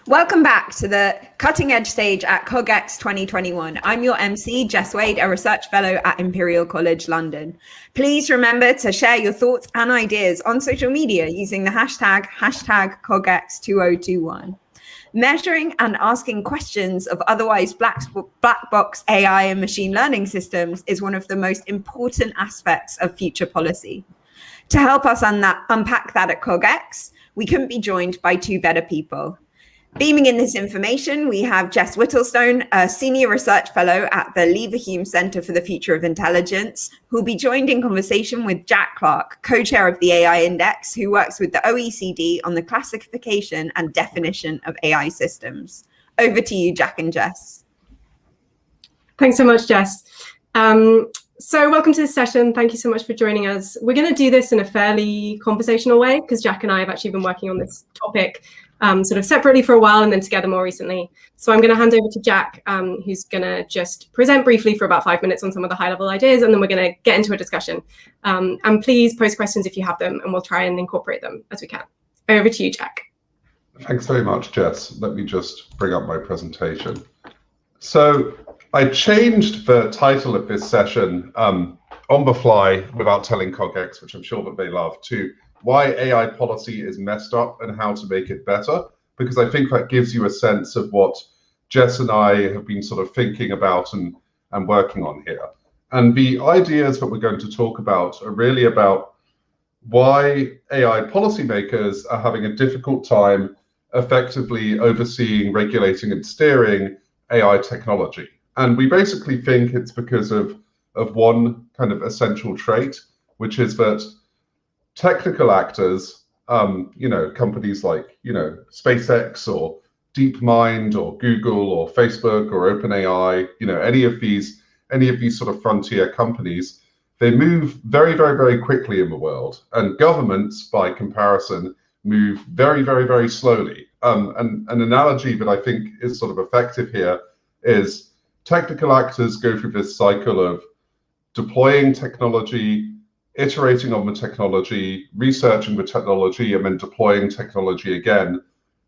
Welcome back to the Cutting Edge stage at CogX 2021. I'm your MC, Jess Wade, a research fellow at Imperial College London. Please remember to share your thoughts and ideas on social media using the hashtag CogX2021. Measuring and asking questions of otherwise black box AI and machine learning systems is one of the most important aspects of future policy. To help us unpack that at CogX, we couldn't be joined by two better people. Beaming in this information, we have Jess Whittlestone, a senior research fellow at the Leverhulme Centre for the Future of Intelligence, who will be joined in conversation with Jack Clark, co-chair of the AI Index, who works with the OECD on the classification and definition of AI systems. Over to you, Jack and Jess. Thanks so much, Jess. So welcome to this session. Thank you so much for joining us. We're going to do this in a fairly conversational way because Jack and I have actually been working on this topic sort of separately for a while and then together more recently. So I'm going to hand over to Jack, who's going to just present briefly for about 5 minutes on some of the high-level ideas, and then we're going to get into a discussion. And please post questions if you have them, and we'll try and incorporate them as we can. Over to you, Jack. Thanks very much, Jess. Let me just bring up my presentation. So I changed the title of this session on the fly without telling CogX, which I'm sure that they love, to why AI policy is messed up and how to make it better, because I think that gives you a sense of what Jess and I have been sort of thinking about and working on here. And the ideas that we're going to talk about are really about why AI policymakers are having a difficult time effectively overseeing, regulating, and steering AI technology. And we basically think it's because of one kind of essential trait, which is that technical actors, companies like, SpaceX or DeepMind or Google or Facebook or OpenAI, any of these sort of frontier companies, they move very, very, very quickly in the world. And governments, by comparison, move very, very, very slowly. And an analogy that I think is sort of effective here is technical actors go through this cycle of deploying technology, iterating on the technology, researching the technology, and then deploying technology again.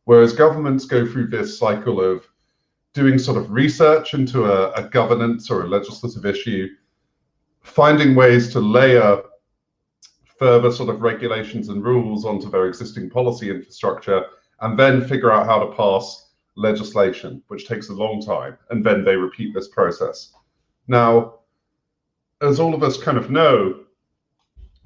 Whereas governments go through this cycle of doing sort of research into a governance or a legislative issue, finding ways to layer further sort of regulations and rules onto their existing policy infrastructure, and then figure out how to pass legislation, which takes a long time, and then they repeat this process. Now, as all of us kind of know,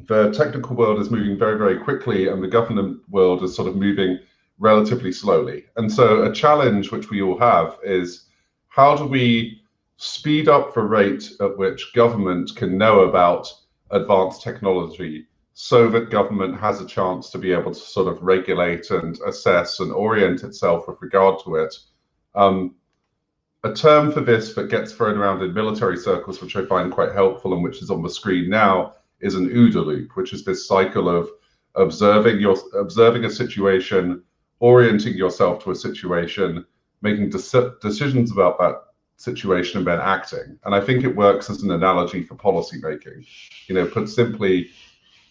the technical world is moving very, very quickly, and the government world is sort of moving relatively slowly. And so a challenge which we all have is, how do we speed up the rate at which government can know about advanced technology so that government has a chance to be able to sort of regulate and assess and orient itself with regard to it? A term for this that gets thrown around in military circles, which I find quite helpful and which is on the screen now, is an OODA loop, which is this cycle of observing a situation, orienting yourself to a situation, making decisions about that situation, and then acting. And I think it works as an analogy for policy making. Put simply,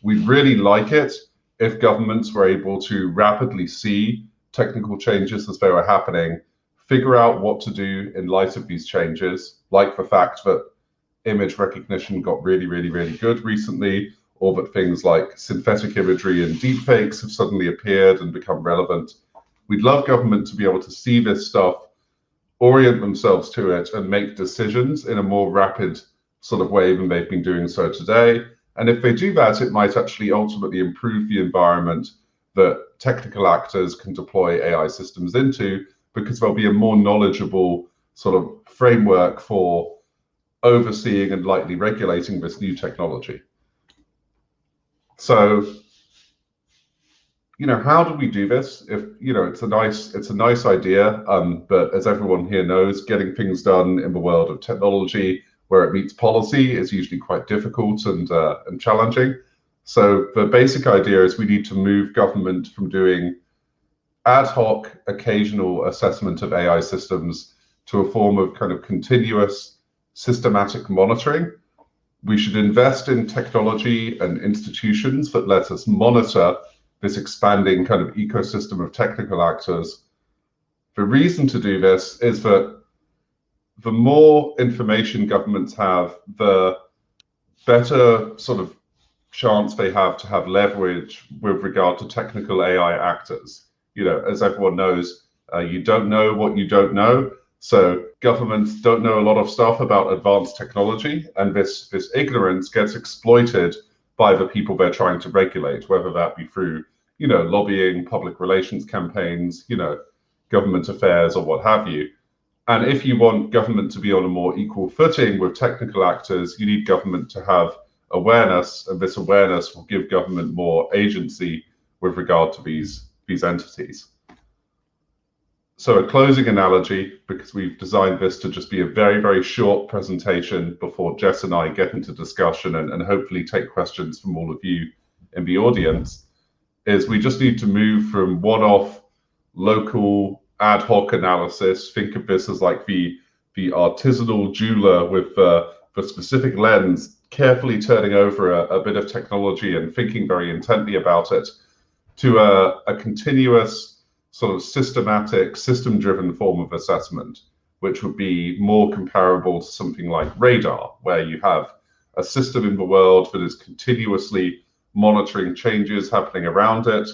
we'd really like it if governments were able to rapidly see technical changes as they were happening, figure out what to do in light of these changes, like the fact that image recognition got really, really, really good recently, or that things like synthetic imagery and deepfakes have suddenly appeared and become relevant. We'd love government to be able to see this stuff, orient themselves to it, and make decisions in a more rapid sort of way than they've been doing so today. And if they do that, it might actually ultimately improve the environment that technical actors can deploy AI systems into, because there'll be a more knowledgeable sort of framework for overseeing and lightly regulating this new technology. So, how do we do this? If it's a nice idea, but as everyone here knows, getting things done in the world of technology where it meets policy is usually quite difficult and challenging. So the basic idea is we need to move government from doing ad hoc, occasional assessment of AI systems to a form of kind of continuous, systematic monitoring. We should invest in technology and institutions that let us monitor this expanding kind of ecosystem of technical actors The reason to do this is that the more information governments have, the better sort of chance they have to have leverage with regard to technical AI actors. You know, as everyone knows, you don't know what you don't know. So governments don't know a lot of stuff about advanced technology, and this ignorance gets exploited by the people they're trying to regulate, whether that be through, you know, lobbying, public relations campaigns, you know, government affairs or what have you. And if you want government to be on a more equal footing with technical actors, you need government to have awareness, and this awareness will give government more agency with regard to these entities. So a closing analogy, because we've designed this to just be a very, very short presentation before Jess and I get into discussion and hopefully take questions from all of you in the audience, is we just need to move from one-off local ad hoc analysis. Think of this as like the artisanal jeweler with the specific lens, carefully turning over a bit of technology and thinking very intently about it, to a continuous sort of systematic, system-driven form of assessment, which would be more comparable to something like radar, where you have a system in the world that is continuously monitoring changes happening around it,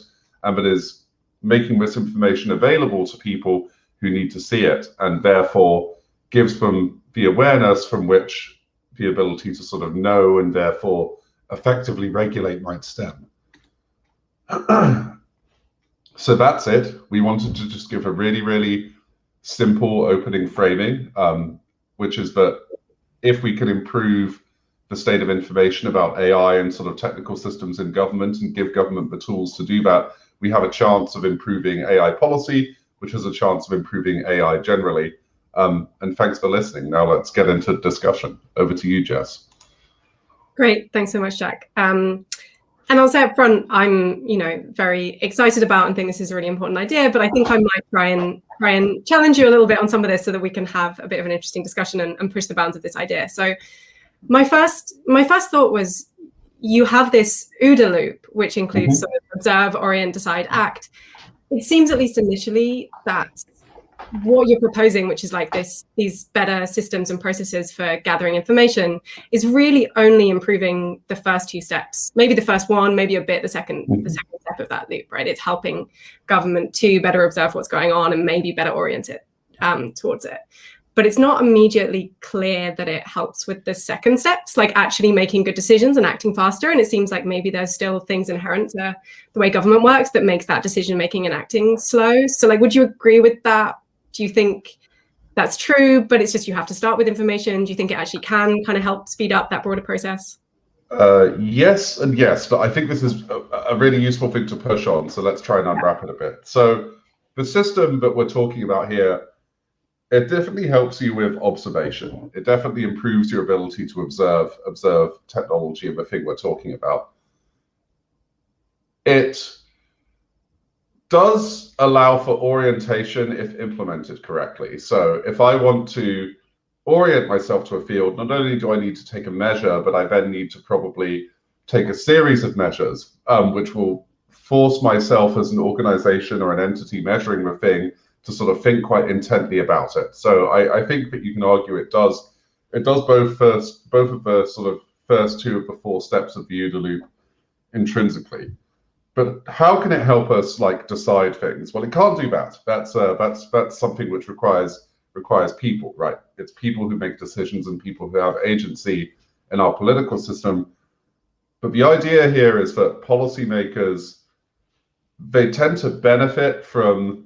and that is making this information available to people who need to see it, and therefore gives them the awareness from which the ability to sort of know and therefore effectively regulate might stem. So that's it. We wanted to just give a really, really simple opening framing, which is that if we can improve the state of information about AI and sort of technical systems in government and give government the tools to do that, we have a chance of improving AI policy, which has a chance of improving AI generally. And thanks for listening. Now let's get into discussion. Over to you, Jess. Great. Thanks so much, Jack. And I'll say up front, I'm, very excited about and think this is a really important idea, but I think I might try and challenge you a little bit on some of this so that we can have a bit of an interesting discussion and push the bounds of this idea. So my first thought was, you have this OODA loop, which includes sort of observe, orient, decide, act. It seems, at least initially, that what you're proposing, which is like these better systems and processes for gathering information, is really only improving the first two steps. Maybe the first one, maybe a bit the second step of that loop, right? It's helping government to better observe what's going on and maybe better orient it towards it. But it's not immediately clear that it helps with the second steps, like actually making good decisions and acting faster. And it seems like maybe there's still things inherent to the way government works that makes that decision making and acting slow. So like, would you agree with that? Do you think that's true, but it's just you have to start with information? Do you think it actually can kind of help speed up that broader process? Yes and yes, but I think this is a really useful thing to push on. So let's try and unwrap it a bit. So the system that we're talking about here, it definitely helps you with observation. It definitely improves your ability to observe technology and the thing we're talking about. It does allow for orientation if implemented correctly. So if I want to orient myself to a field, not only do I need to take a measure, but I then need to probably take a series of measures, which will force myself as an organization or an entity measuring the thing to sort of think quite intently about it. So I think that you can argue it does both of the sort of first two of the four steps of the OODA loop intrinsically. But how can it help us like decide things? Well, it can't do that. That's something which requires people, right? It's people who make decisions and people who have agency in our political system. But the idea here is that policymakers, they tend to benefit from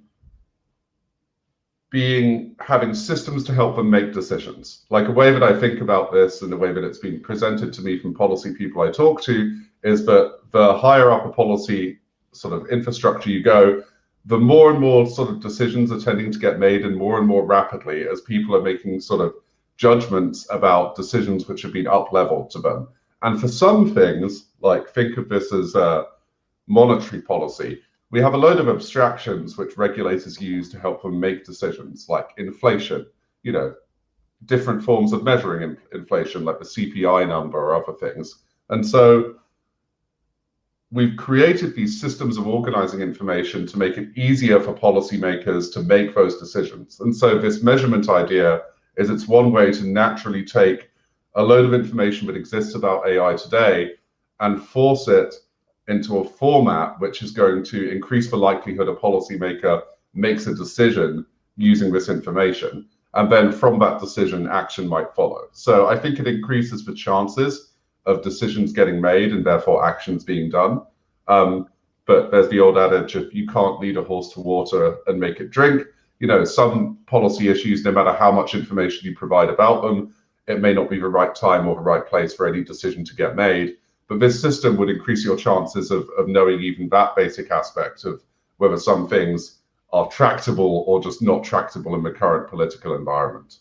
having systems to help them make decisions. Like a way that I think about this and the way that it's been presented to me from policy people I talk to is that the higher up a policy sort of infrastructure you go, the more and more sort of decisions are tending to get made and more rapidly as people are making sort of judgments about decisions which have been up-leveled to them. And for some things, like think of this as monetary policy, we have a load of abstractions which regulators use to help them make decisions, like inflation, different forms of measuring inflation, like the CPI number or other things. And so we've created these systems of organizing information to make it easier for policymakers to make those decisions. And so this measurement idea is it's one way to naturally take a load of information that exists about AI today and force it into a format which is going to increase the likelihood a policymaker makes a decision using this information. And then from that decision, action might follow. So I think it increases the chances of decisions getting made and therefore actions being done. But there's the old adage of you can't lead a horse to water and make it drink. You know, some policy issues, no matter how much information you provide about them, it may not be the right time or the right place for any decision to get made. But this system would increase your chances of knowing even that basic aspect of whether some things are tractable or just not tractable in the current political environment.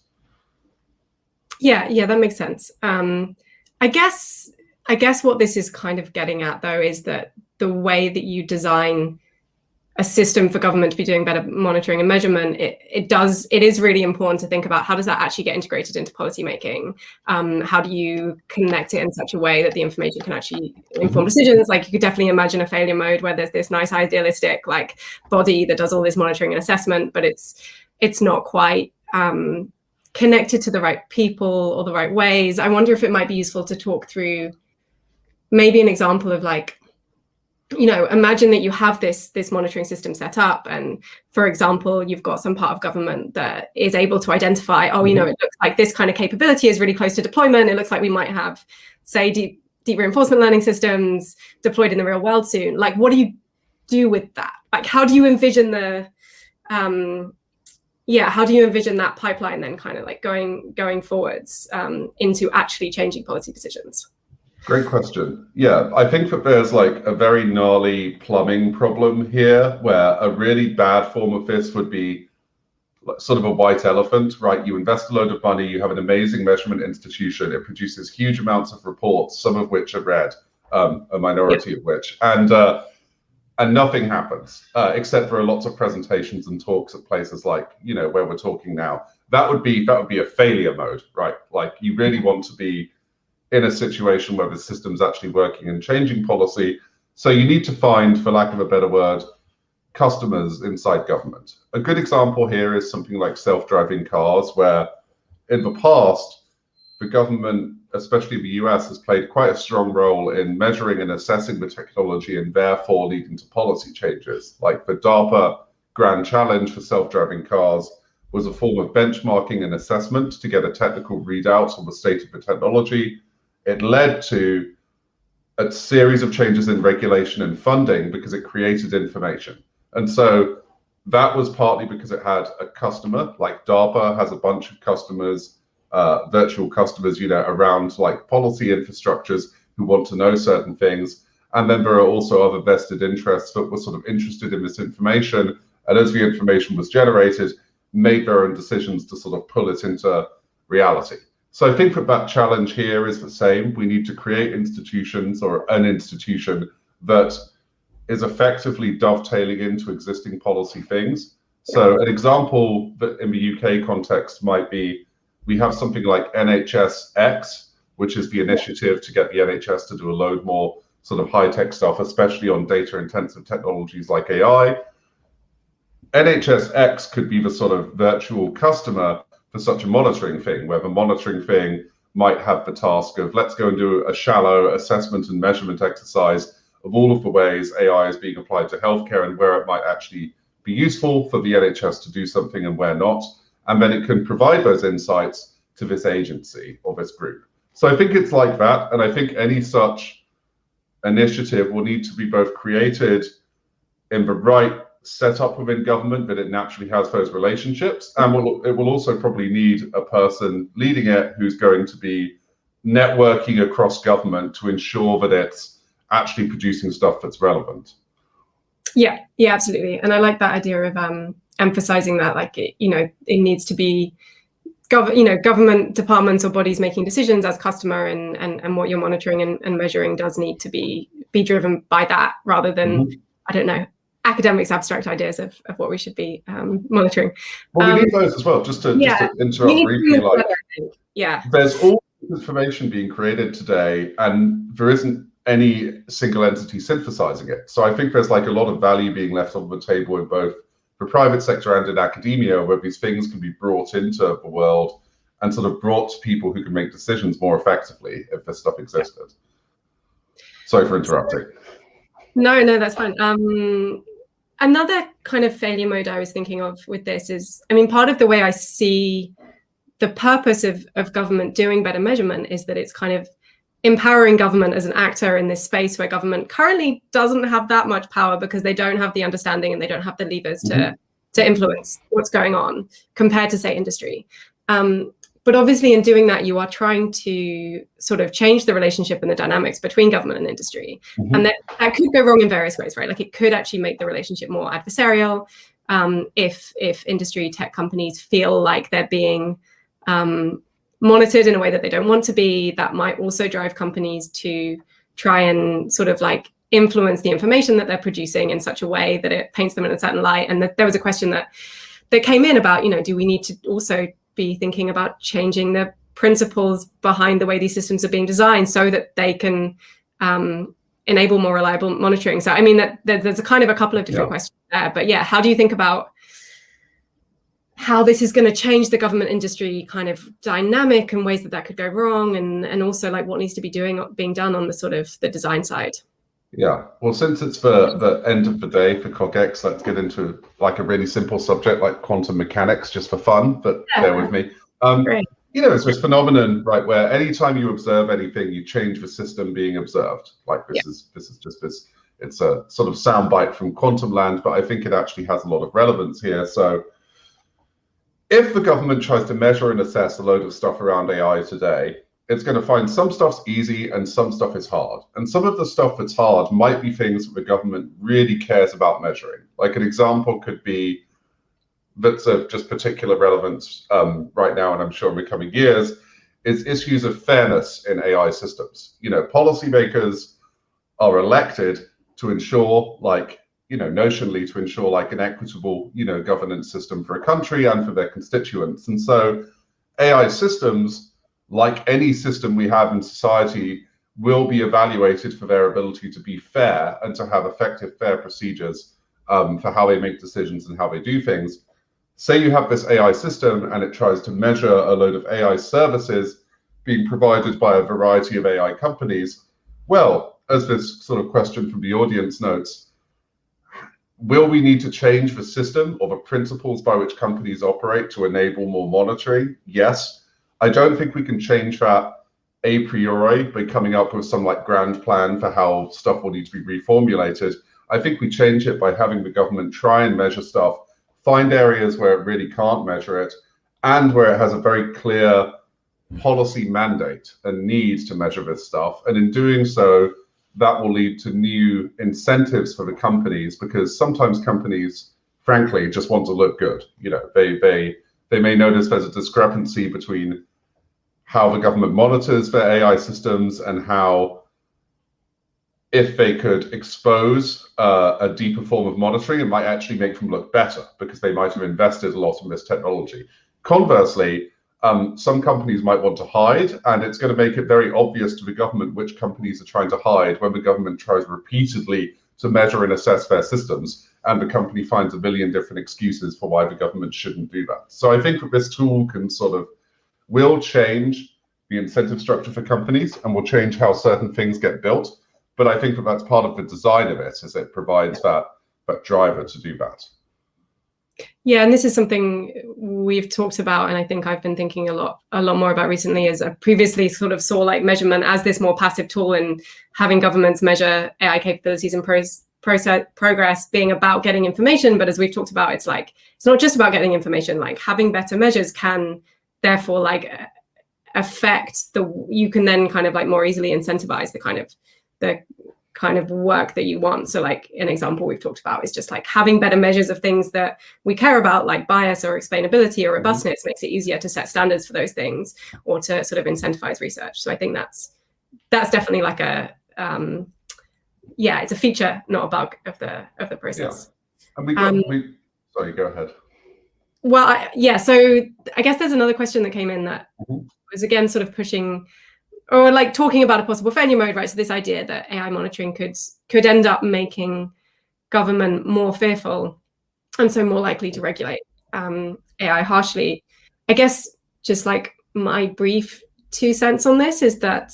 Yeah, that makes sense. I guess what this is kind of getting at, though, is that the way that you design a system for government to be doing better monitoring and measurement, it is really important to think about how does that actually get integrated into policy making? How do you connect it in such a way that the information can actually inform decisions? Like, you could definitely imagine a failure mode where there's this nice idealistic like body that does all this monitoring and assessment, but it's not quite connected to the right people or the right ways. I wonder if it might be useful to talk through maybe an example of, like, you know, imagine that you have this monitoring system set up, and for example, you've got some part of government that is able to identify, oh, you know, it looks like this kind of capability is really close to deployment. It looks like we might have, say, deep reinforcement learning systems deployed in the real world soon. Like, what do you do with that? Like, how do you envision how do you envision that pipeline then kind of like going forwards into actually changing policy decisions? Great question. Yeah, I think that there's like a very gnarly plumbing problem here, where a really bad form of this would be sort of a white elephant, right? You invest a load of money, you have an amazing measurement institution, it produces huge amounts of reports, some of which are read, a minority of which, and nothing happens, except for lots of presentations and talks at places like, you know, where we're talking now. That would be a failure mode, right? Like, you really want to be in a situation where the system's actually working and changing policy. So you need to find, for lack of a better word, customers inside government. A good example here is something like self-driving cars, where in the past, the government, especially the US, has played quite a strong role in measuring and assessing the technology and therefore leading to policy changes. Like the DARPA Grand Challenge for self-driving cars was a form of benchmarking and assessment to get a technical readout on the state of the technology. It led to a series of changes in regulation and funding because it created information. And so that was partly because it had a customer, like DARPA has a bunch of customers, virtual customers, you know, around like policy infrastructures who want to know certain things. And then there are also other vested interests that were sort of interested in this information. And as the information was generated, made their own decisions to sort of pull it into reality. So I think that challenge here is the same. We need to create institutions, or an institution that is effectively dovetailing into existing policy things. So an example that in the UK context might be, we have something like NHS-X, which is the initiative to get the NHS to do a load more sort of high-tech stuff, especially on data-intensive technologies like AI. NHS-X could be the sort of virtual customer for such a monitoring thing, where the monitoring thing might have the task of, let's go and do a shallow assessment and measurement exercise of all of the ways AI is being applied to healthcare and where it might actually be useful for the NHS to do something and where not. And then it can provide those insights to this agency or this group. So I think it's like that. And I think any such initiative will need to be both created in the right setup within government, that it naturally has those relationships, and it will also probably need a person leading it who's going to be networking across government to ensure that it's actually producing stuff that's relevant. Yeah, absolutely. And I like that idea of emphasizing that, like, you know, it needs to be government departments or bodies making decisions as customer, and what you're monitoring and measuring does need to be driven by that, rather than, I don't know, academics' abstract ideas of what we should be monitoring. Well, we need those as well, just to interrupt briefly. Like, there's all this information being created today, and there isn't any single entity synthesizing it. So I think there's like a lot of value being left on the table in both the private sector and in academia, where these things can be brought into the world and sort of brought to people who can make decisions more effectively if this stuff existed. Sorry for interrupting. No, that's fine. Another kind of failure mode I was thinking of with this is, I mean, part of the way I see the purpose of government doing better measurement is that it's kind of empowering government as an actor in this space where government currently doesn't have that much power because they don't have the understanding and they don't have the levers to influence what's going on compared to, say, industry. But obviously in doing that, you are trying to sort of change the relationship and the dynamics between government and industry. And that could go wrong in various ways, right? Like it could actually make the relationship more adversarial if industry tech companies feel like they're being monitored in a way that they don't want to be. That might also drive companies to try and sort of like influence the information that they're producing in such a way that it paints them in a certain light. And there was a question that came in about, do we need to also be thinking about changing the principles behind the way these systems are being designed so that they can enable more reliable monitoring? So, I mean, there's a kind of a couple of different questions there. But yeah, how do you think about how this is going to change the government industry kind of dynamic and ways that could go wrong, and also like what needs to be being done on the sort of the design side? Yeah, well, since it's the end of the day for CogX, let's get into like a really simple subject like quantum mechanics, just for fun, but bear with me. Great. It's this phenomenon, right, where anytime you observe anything, you change the system being observed. Like this is just this, it's a sort of soundbite from quantum land, but I think it actually has a lot of relevance here. So if the government tries to measure and assess a load of stuff around AI today, it's going to find some stuff's easy and some stuff is hard. And some of the stuff that's hard might be things that the government really cares about measuring. Like an example could be that's of just particular relevance right now, and I'm sure in the coming years, is issues of fairness in AI systems. Policymakers are elected to ensure, like, notionally to ensure like an equitable, governance system for a country and for their constituents. And so AI systems, like any system we have in society, will be evaluated for their ability to be fair and to have effective, fair procedures for how they make decisions and how they do things. Say you have this AI system and it tries to measure a load of AI services being provided by a variety of AI companies. Well, as this sort of question from the audience notes, will we need to change the system or the principles by which companies operate to enable more monitoring? Yes. I don't think we can change that a priori by coming up with some like grand plan for how stuff will need to be reformulated. I think we change it by having the government try and measure stuff, find areas where it really can't measure it, and where it has a very clear policy mandate and need to measure this stuff. And in doing so, that will lead to new incentives for the companies, because sometimes companies, frankly, just want to look good. They may notice there's a discrepancy between how the government monitors their AI systems and how, if they could expose a deeper form of monitoring, it might actually make them look better because they might have invested a lot in this technology. Conversely, some companies might want to hide, and it's going to make it very obvious to the government which companies are trying to hide when the government tries repeatedly to measure and assess their systems, and the company finds a million different excuses for why the government shouldn't do that. So I think that this tool will change the incentive structure for companies and will change how certain things get built. But I think that that's part of the design of it, is it provides that driver to do that. Yeah, and this is something we've talked about, and I think I've been thinking a lot more about recently, as I previously sort of saw like measurement as this more passive tool, and having governments measure AI capabilities and progress being about getting information. But as we've talked about, it's not just about getting information. Like having better measures can therefore like affect you can then kind of like more easily incentivize the kind of work that you want. So like an example we've talked about is just like having better measures of things that we care about, like bias or explainability or robustness, makes it easier to set standards for those things or to sort of incentivize research. So I think that's definitely like it's a feature, not a bug of the process. Yeah. And sorry, go ahead. Well, so I guess there's another question that came in that was again sort of pushing or like talking about a possible failure mode, right? So this idea that AI monitoring could end up making government more fearful and so more likely to regulate AI harshly. I guess just like my brief 2 cents on this is that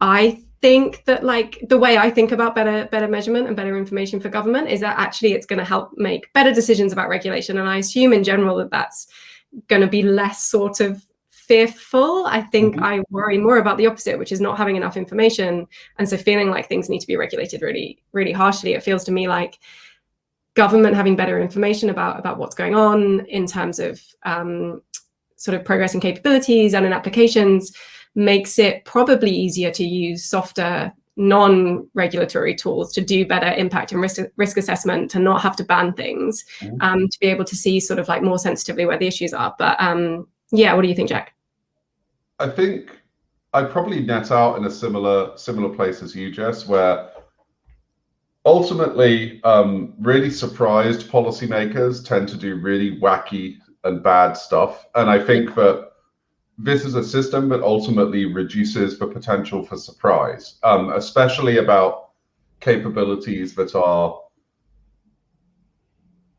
I think that like the way I think about better measurement and better information for government is that actually it's going to help make better decisions about regulation. And I assume in general that that's going to be less sort of fearful. I think I worry more about the opposite, which is not having enough information. And so feeling like things need to be regulated really, really harshly. It feels to me like government having better information about what's going on in terms of sort of progress and capabilities and in applications makes it probably easier to use softer non-regulatory tools to do better impact and risk assessment, to not have to ban things, to be able to see sort of like more sensitively where the issues are. But yeah, what do you think, Jack? I think I probably net out in a similar place as you, Jess, where ultimately really surprised policymakers tend to do really wacky and bad stuff. And I think that this is a system that ultimately reduces the potential for surprise, especially about capabilities that are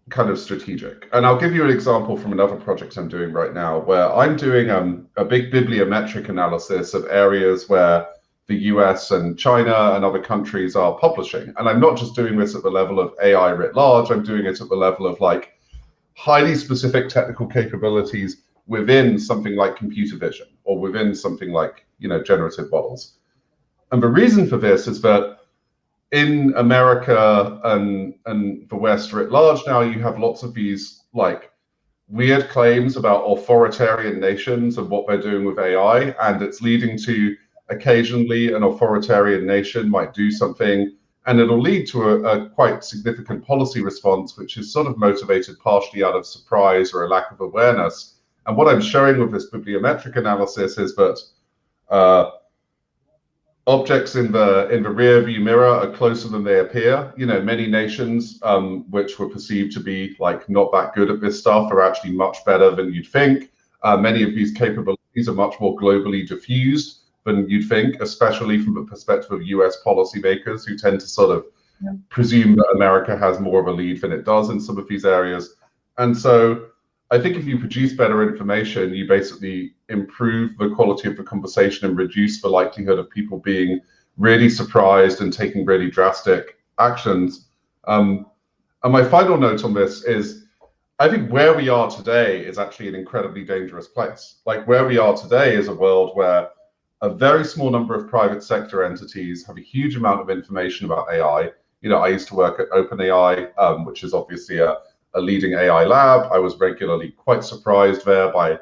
kind of strategic. And I'll give you an example from another project I'm doing right now, where I'm doing a big bibliometric analysis of areas where the US and China and other countries are publishing. And I'm not just doing this at the level of AI writ large, I'm doing it at the level of like highly specific technical capabilities within something like computer vision or within something like, you know, generative models. And the reason for this is that in America and the West writ large now, you have lots of these like weird claims about authoritarian nations and what they're doing with AI, and it's leading to occasionally an authoritarian nation might do something and it'll lead to a quite significant policy response, which is sort of motivated partially out of surprise or a lack of awareness. And what I'm showing with this bibliometric analysis is that objects in the rear view mirror are closer than they appear. You know, many nations which were perceived to be like not that good at this stuff are actually much better than you'd think. Many of these capabilities are much more globally diffused than you'd think, especially from the perspective of US policymakers who tend to sort of presume that America has more of a lead than it does in some of these areas. And so I think if you produce better information, you basically improve the quality of the conversation and reduce the likelihood of people being really surprised and taking really drastic actions. And my final note on this is, I think where we are today is actually an incredibly dangerous place. Like where we are today is a world where a very small number of private sector entities have a huge amount of information about AI. You know, I used to work at OpenAI, which is obviously a leading AI lab. I was regularly quite surprised there by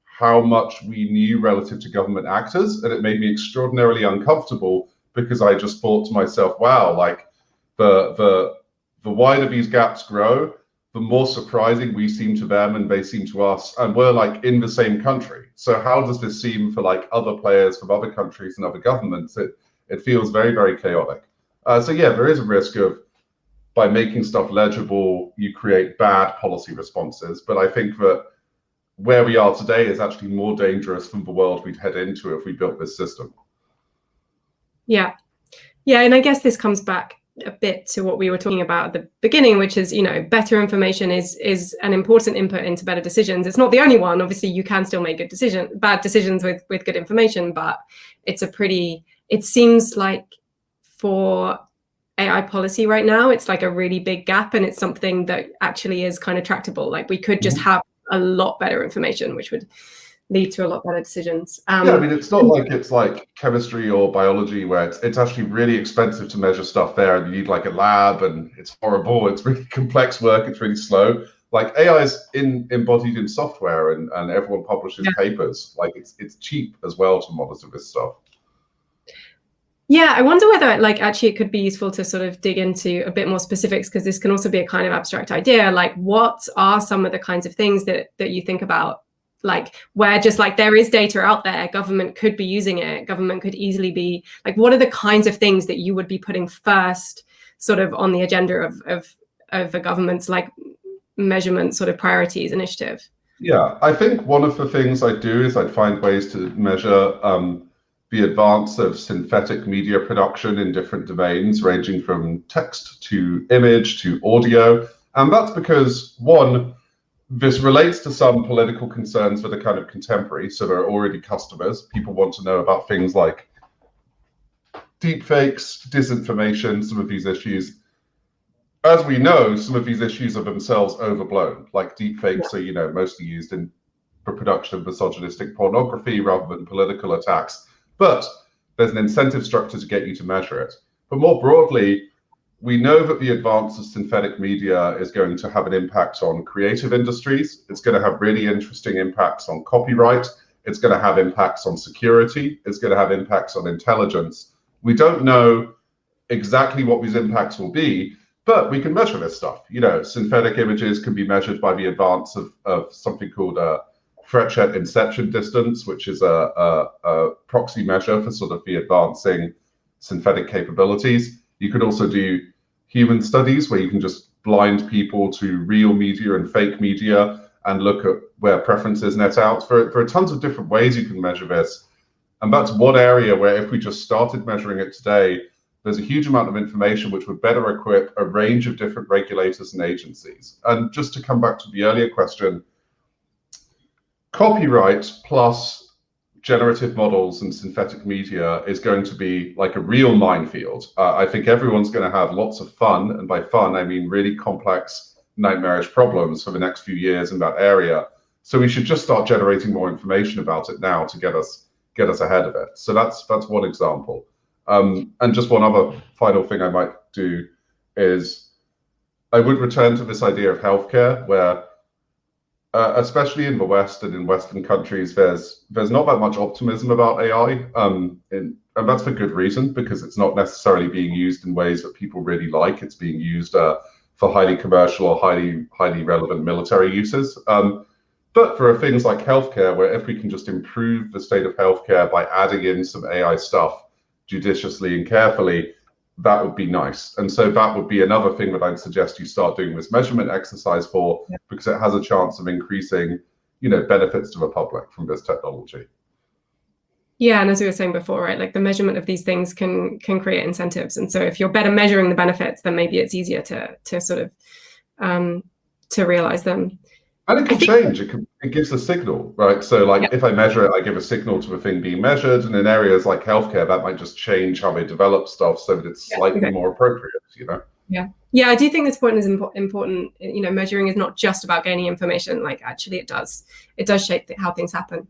how much we knew relative to government actors, and it made me extraordinarily uncomfortable because I just thought to myself, wow, like the wider these gaps grow, the more surprising we seem to them and they seem to us, and we're like in the same country. So how does this seem for like other players from other countries and other governments? It feels very, very chaotic. So yeah, there is a risk of, by making stuff legible, you create bad policy responses. But I think that where we are today is actually more dangerous than the world we'd head into if we built this system. Yeah. Yeah, and I guess this comes back a bit to what we were talking about at the beginning, which is, you know, better information is an important input into better decisions. It's not the only one. Obviously, you can still make bad decisions with good information, but it seems like for AI policy right now, it's like a really big gap, and it's something that actually is kind of tractable. Like we could just have a lot better information, which would lead to a lot better decisions. Yeah, I mean, it's not like it's like chemistry or biology where it's actually really expensive to measure stuff there, and you need like a lab, and it's horrible. It's really complex work. It's really slow. Like AI is embodied in software, and everyone publishes papers. Like it's cheap as well to monitor this stuff. Yeah, I wonder whether like actually it could be useful to sort of dig into a bit more specifics, because this can also be a kind of abstract idea. Like what are some of the kinds of things that you think about, like where just like there is data out there, government could be using it, government could easily be like, what are the kinds of things that you would be putting first sort of on the agenda of a government's like measurement sort of priorities initiative? Yeah, I think one of the things I do is I'd find ways to measure the advance of synthetic media production in different domains, ranging from text to image to audio. And that's because, one, this relates to some political concerns that are kind of contemporary, so there are already customers. People want to know about things like deepfakes, disinformation, some of these issues. As we know, some of these issues are themselves overblown, like deepfakes are, mostly used for production of misogynistic pornography rather than political attacks. But there's an incentive structure to get you to measure it. But more broadly, we know that the advance of synthetic media is going to have an impact on creative industries. It's going to have really interesting impacts on copyright. It's going to have impacts on security. It's going to have impacts on intelligence. We don't know exactly what these impacts will be, but we can measure this stuff. Synthetic images can be measured by the advance of something called threat inception distance, which is a proxy measure for sort of the advancing synthetic capabilities. You could also do human studies where you can just blind people to real media and fake media and look at where preferences net out. There are tons of different ways you can measure this. And that's one area where if we just started measuring it today, there's a huge amount of information which would better equip a range of different regulators and agencies. And just to come back to the earlier question, copyright plus generative models and synthetic media is going to be like a real minefield. I think everyone's going to have lots of fun, and by fun I mean really complex, nightmarish problems for the next few years in that area. So we should just start generating more information about it now to get us ahead of it. So that's one example. And just one other final thing I might do is I would return to this idea of healthcare, where especially in the West and in Western countries, there's not that much optimism about AI, and that's for good reason, because it's not necessarily being used in ways that people really like. It's being used for highly commercial or highly relevant military uses. But there are things like healthcare, where if we can just improve the state of healthcare by adding in some AI stuff judiciously and carefully, that would be nice. And so that would be another thing that I'd suggest you start doing this measurement exercise for, because it has a chance of increasing, benefits to the public from this technology. Yeah, and as we were saying before, right, like the measurement of these things can create incentives. And so if you're better measuring the benefits, then maybe it's easier to sort of to realize them. And it can change. It gives a signal, right? So like if I measure it, I give a signal to the thing being measured. And in areas like healthcare, that might just change how they develop stuff so that it's slightly more appropriate, Yeah, I do think this point is important. Measuring is not just about gaining information. Like actually it does shape how things happen.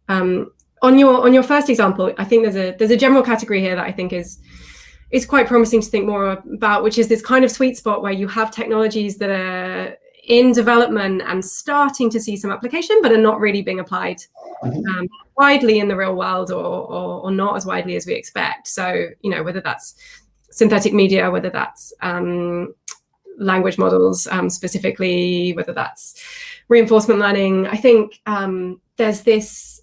On your first example, I think there's a general category here that I think is quite promising to think more about, which is this kind of sweet spot where you have technologies that are in development and starting to see some application, but are not really being applied widely in the real world, or not as widely as we expect. So, whether that's synthetic media, whether that's language models specifically, whether that's reinforcement learning, I think there's this.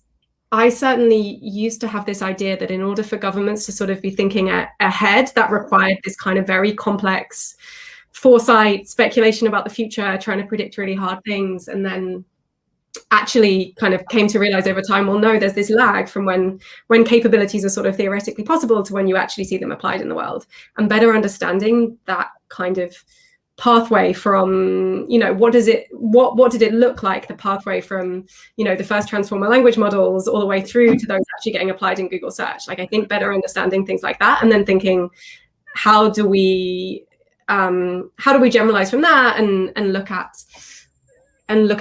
I certainly used to have this idea that in order for governments to sort of be thinking ahead, that required this kind of very complex foresight, speculation about the future, trying to predict really hard things, and then actually kind of came to realize over time, well, no, there's this lag from when capabilities are sort of theoretically possible to when you actually see them applied in the world. And better understanding that kind of pathway from, what did it look like, the pathway from, the first transformer language models all the way through to those actually getting applied in Google search. Like, I think better understanding things like that, and then thinking, how do we generalize from that and look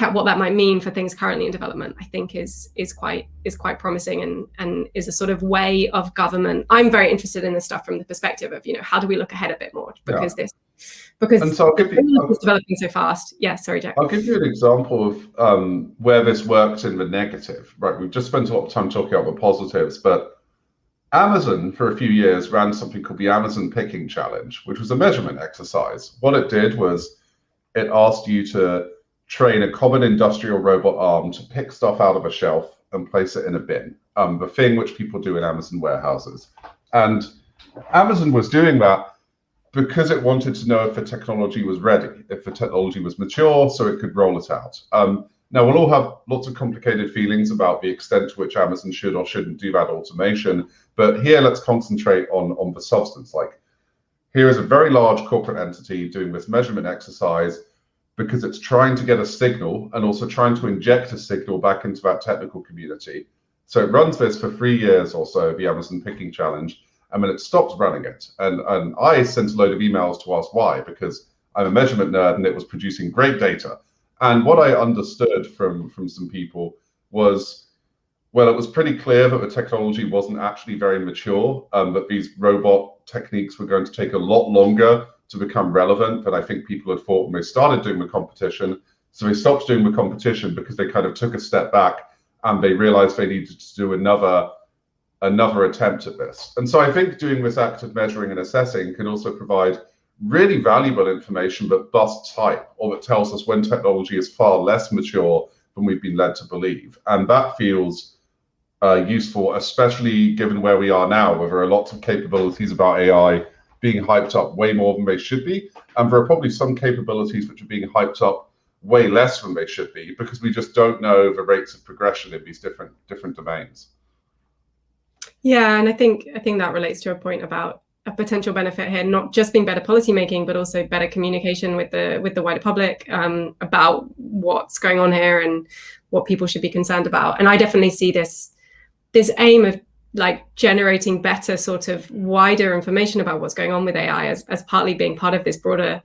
at what that might mean for things currently in development, I think is quite promising, and is a sort of way of government. I'm very interested in this stuff from the perspective of, how do we look ahead a bit more, because and so it's developing so fast. Yeah, sorry, Jack. I'll give you an example of where this works in the negative, right? We've just spent a lot of time talking about the positives, but Amazon for a few years ran something called the Amazon Picking Challenge, which was a measurement exercise. What it did was it asked you to train a common industrial robot arm to pick stuff out of a shelf and place it in a bin, the thing which people do in Amazon warehouses. And Amazon was doing that because it wanted to know if the technology was ready, if the technology was mature, so it could roll it out. Now, we'll all have lots of complicated feelings about the extent to which Amazon should or shouldn't do that automation, but here let's concentrate on the substance. Like, here is a very large corporate entity doing this measurement exercise because it's trying to get a signal and also trying to inject a signal back into that technical community. So it runs this for 3 years or so, the Amazon Picking Challenge, and then it stops running it. And I sent a load of emails to ask why, because I'm a measurement nerd and it was producing great data. And what I understood from some people was, well, it was pretty clear that the technology wasn't actually very mature, that these robot techniques were going to take a lot longer to become relevant than I think people had thought when they started doing the competition. So they stopped doing the competition because they kind of took a step back and they realized they needed to do another attempt at this. And so I think doing this active measuring and assessing can also provide really valuable information that busts hype, or that tells us when technology is far less mature than we've been led to believe. And that feels useful, especially given where we are now, where there are lots of capabilities about AI being hyped up way more than they should be. And there are probably some capabilities which are being hyped up way less than they should be, because we just don't know the rates of progression in these different domains. Yeah, and I think that relates to a point about a potential benefit here, not just being better policymaking, but also better communication with the wider public about what's going on here and what people should be concerned about. And I definitely see this aim of like generating better sort of wider information about what's going on with AI as partly being part of this broader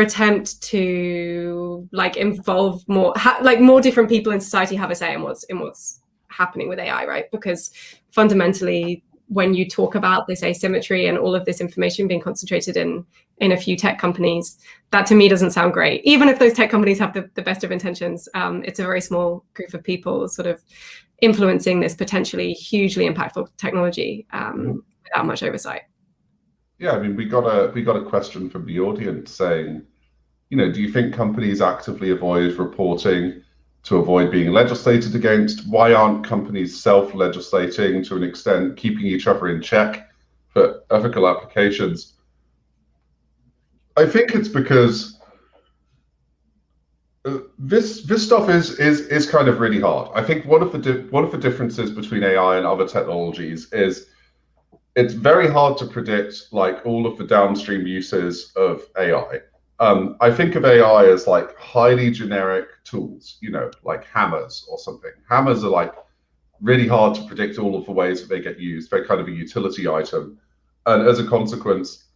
attempt to like involve more more different people in society have a say in what's happening with AI, right? Because fundamentally, when you talk about this asymmetry and all of this information being concentrated in a few tech companies, that to me doesn't sound great. Even if those tech companies have the best of intentions, it's a very small group of people sort of influencing this potentially hugely impactful technology without much oversight. Yeah, I mean, we got a question from the audience saying, do you think companies actively avoid reporting to avoid being legislated against? Why aren't companies self-legislating to an extent, keeping each other in check for ethical applications? I think it's because this stuff is kind of really hard. I think one of the differences between AI and other technologies is it's very hard to predict like all of the downstream uses of AI. I think of AI as like highly generic tools, like hammers or something. Hammers are like really hard to predict all of the ways that they get used. They're kind of a utility item. And as a consequence,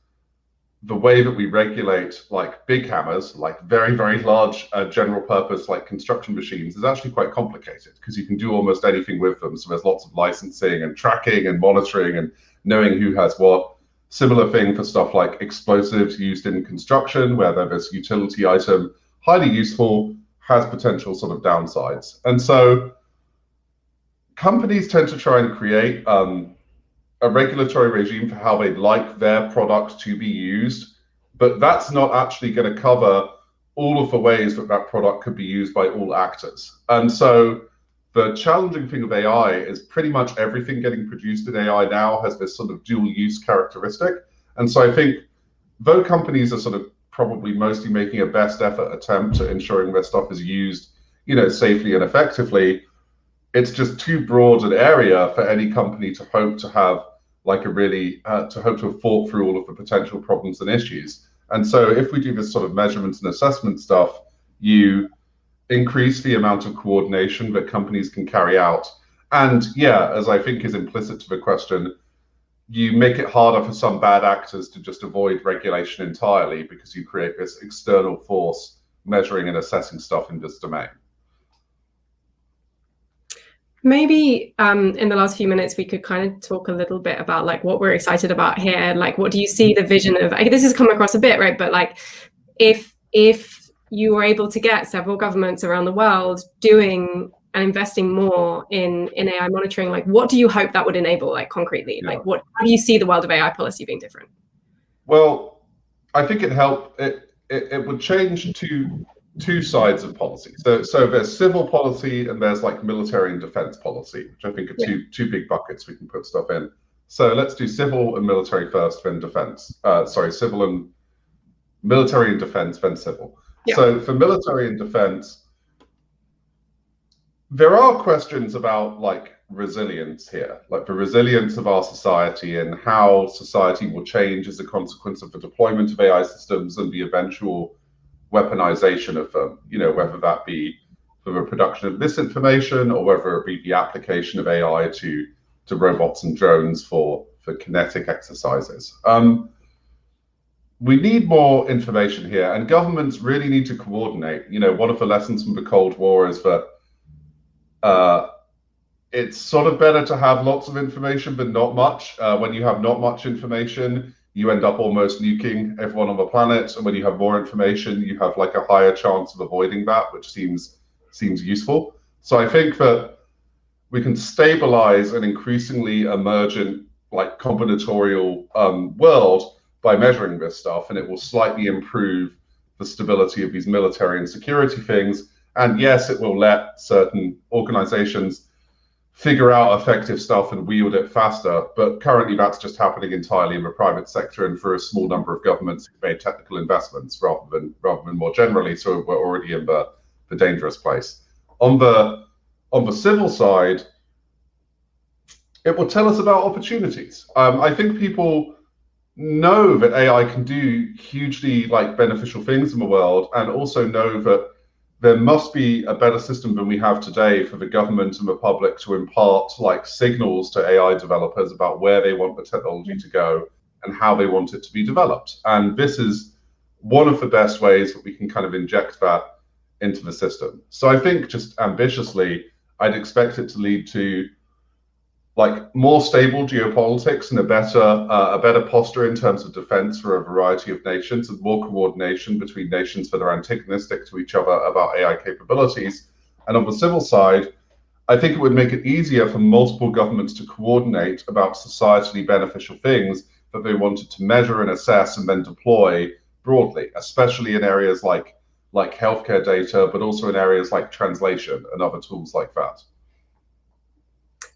the way that we regulate like big hammers, like very, very large general purpose like construction machines, is actually quite complicated because you can do almost anything with them. So there's lots of licensing and tracking and monitoring and knowing who has what. Similar thing for stuff like explosives used in construction, where they're this utility item, highly useful, has potential sort of downsides. And so companies tend to try and create a regulatory regime for how they'd like their product to be used, but that's not actually going to cover all of the ways that that product could be used by all actors. And so the challenging thing of AI is pretty much everything getting produced in AI now has this sort of dual use characteristic. And so I think though companies are sort of probably mostly making a best effort attempt at ensuring their stuff is used, safely and effectively, it's just too broad an area for any company to hope to have like to hope to have thought through all of the potential problems and issues. And so if we do this sort of measurements and assessment stuff, you increase the amount of coordination that companies can carry out. And yeah, as I think is implicit to the question, you make it harder for some bad actors to just avoid regulation entirely because you create this external force measuring and assessing stuff in this domain. Maybe in the last few minutes, we could kind of talk a little bit about like what we're excited about here. Like, what do you see the vision of? This has come across a bit, right? But like, if you were able to get several governments around the world doing and investing more in AI monitoring, like what do you hope that would enable, like concretely? Yeah. Like how do you see the world of AI policy being different? Well, I think it would change two sides of policy. So there's civil policy and there's like military and defense policy, which I think are two big buckets we can put stuff in. So let's do civil and military first, then defense. Civil and military and defense, then civil. Yeah. So for military and defense, there are questions about like resilience here, like the resilience of our society and how society will change as a consequence of the deployment of AI systems and the eventual weaponization of them, you know, whether that be for the production of misinformation or whether it be the application of AI to robots and drones for kinetic exercises. We need more information here, and governments really need to coordinate. You know, one of the lessons from the Cold War is that it's sort of better to have lots of information but not much. When you have not much information, you end up almost nuking everyone on the planet, and when you have more information, you have like a higher chance of avoiding that, which seems useful. So I think that we can stabilize an increasingly emergent, like combinatorial world by measuring this stuff, and it will slightly improve the stability of these military and security things. And yes, it will let certain organizations figure out effective stuff and wield it faster, but currently that's just happening entirely in the private sector and for a small number of governments who've made technical investments rather than more generally. So we're already in the dangerous place. On the civil side, it will tell us about opportunities. I think people know that AI can do hugely like beneficial things in the world, and also know that there must be a better system than we have today for the government and the public to impart like signals to AI developers about where they want the technology to go and how they want it to be developed. And this is one of the best ways that we can kind of inject that into the system. So I think just ambitiously, I'd expect it to lead to like more stable geopolitics and a better posture in terms of defense for a variety of nations, and more coordination between nations that are antagonistic to each other about AI capabilities. And on the civil side, I think it would make it easier for multiple governments to coordinate about societally beneficial things that they wanted to measure and assess and then deploy broadly, especially in areas like healthcare data, but also in areas like translation and other tools like that.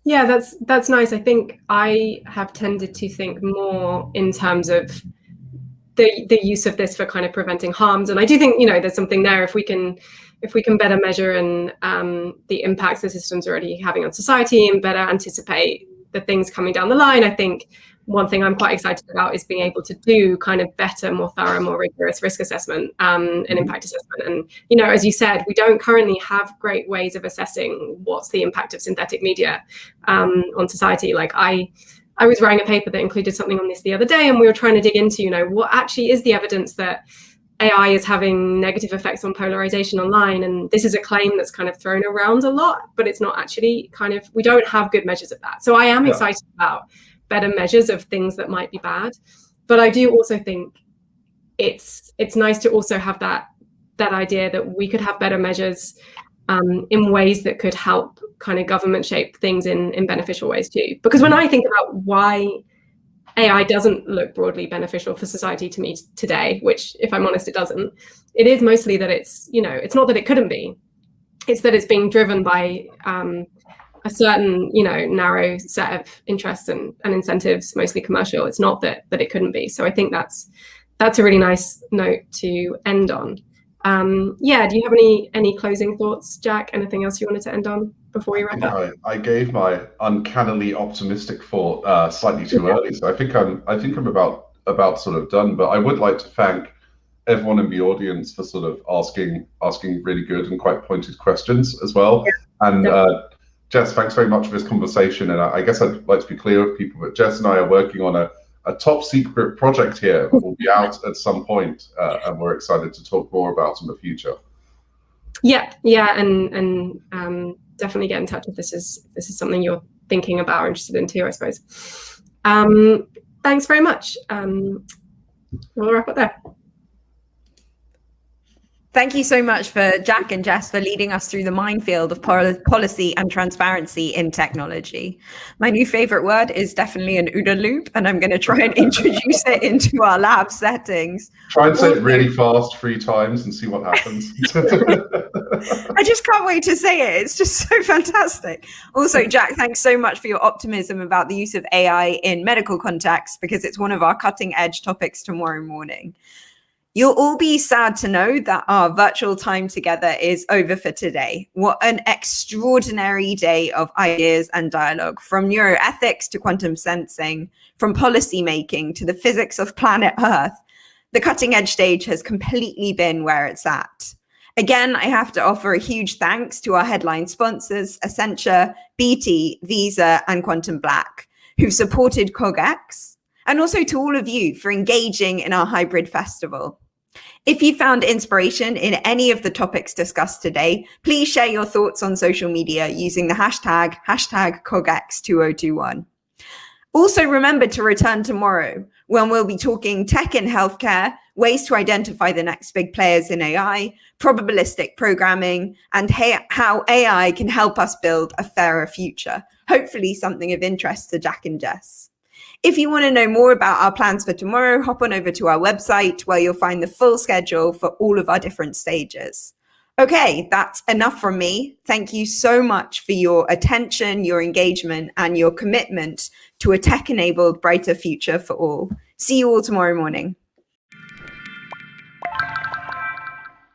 Yeah, that's nice. I think I have tended to think more in terms of the use of this for kind of preventing harms, and I do think, you know, there's something there if we can better measure and the impacts the system's already having on society and better anticipate the things coming down the line. I think one thing I'm quite excited about is being able to do kind of better, more thorough, more rigorous risk assessment and impact assessment. And, you know, as you said, we don't currently have great ways of assessing what's the impact of synthetic media on society. Like I was writing a paper that included something on this the other day, and we were trying to dig into, you know, what actually is the evidence that AI is having negative effects on polarization online. And this is a claim that's kind of thrown around a lot, but it's not actually we don't have good measures of that. So I am excited about better measures of things that might be bad, but I do also think it's nice to also have that idea that we could have better measures in ways that could help kind of government shape things in beneficial ways too. Because when I think about why AI doesn't look broadly beneficial for society to me today, which if I'm honest, it doesn't, it is mostly that it's, you know, it's not that it couldn't be, it's that it's being driven by a certain, you know, narrow set of interests and incentives, mostly commercial. It's not that it couldn't be. So I think that's a really nice note to end on. Yeah, do you have any closing thoughts, Jack? Anything else you wanted to end on before we wrap up? I gave my uncannily optimistic thought slightly too early, so I think I'm about sort of done. But I would like to thank everyone in the audience for sort of asking really good and quite pointed questions as well. Yeah. And Jess, thanks very much for this conversation. And I guess I'd like to be clear with people that Jess and I are working on a top secret project here that will be out at some point, and we're excited to talk more about in the future. Yeah, and definitely get in touch if this is something you're thinking about or interested in too, I suppose. Thanks very much. We'll wrap up there. Thank you so much for Jack and Jess for leading us through the minefield of policy and transparency in technology. My new favorite word is definitely an OODA loop, and I'm going to try and introduce it into our lab settings. Try and say it really fast 3 times and see what happens. I just can't wait to say it. It's just so fantastic. Also, Jack, thanks so much for your optimism about the use of AI in medical contexts, because it's one of our cutting edge topics tomorrow morning. You'll all be sad to know that our virtual time together is over for today. What an extraordinary day of ideas and dialogue, from neuroethics to quantum sensing, from policy making to the physics of planet Earth. The cutting edge stage has completely been where it's at. Again, I have to offer a huge thanks to our headline sponsors, Accenture, BT, Visa, and Quantum Black, who've supported CogX, and also to all of you for engaging in our hybrid festival. If you found inspiration in any of the topics discussed today, please share your thoughts on social media using the hashtag CogX2021. Also remember to return tomorrow when we'll be talking tech in healthcare, ways to identify the next big players in AI, probabilistic programming, and how AI can help us build a fairer future. Hopefully something of interest to Jack and Jess. If you want to know more about our plans for tomorrow, hop on over to our website where you'll find the full schedule for all of our different stages. Okay, that's enough from me. Thank you so much for your attention, your engagement, and your commitment to a tech-enabled, brighter future for all. See you all tomorrow morning.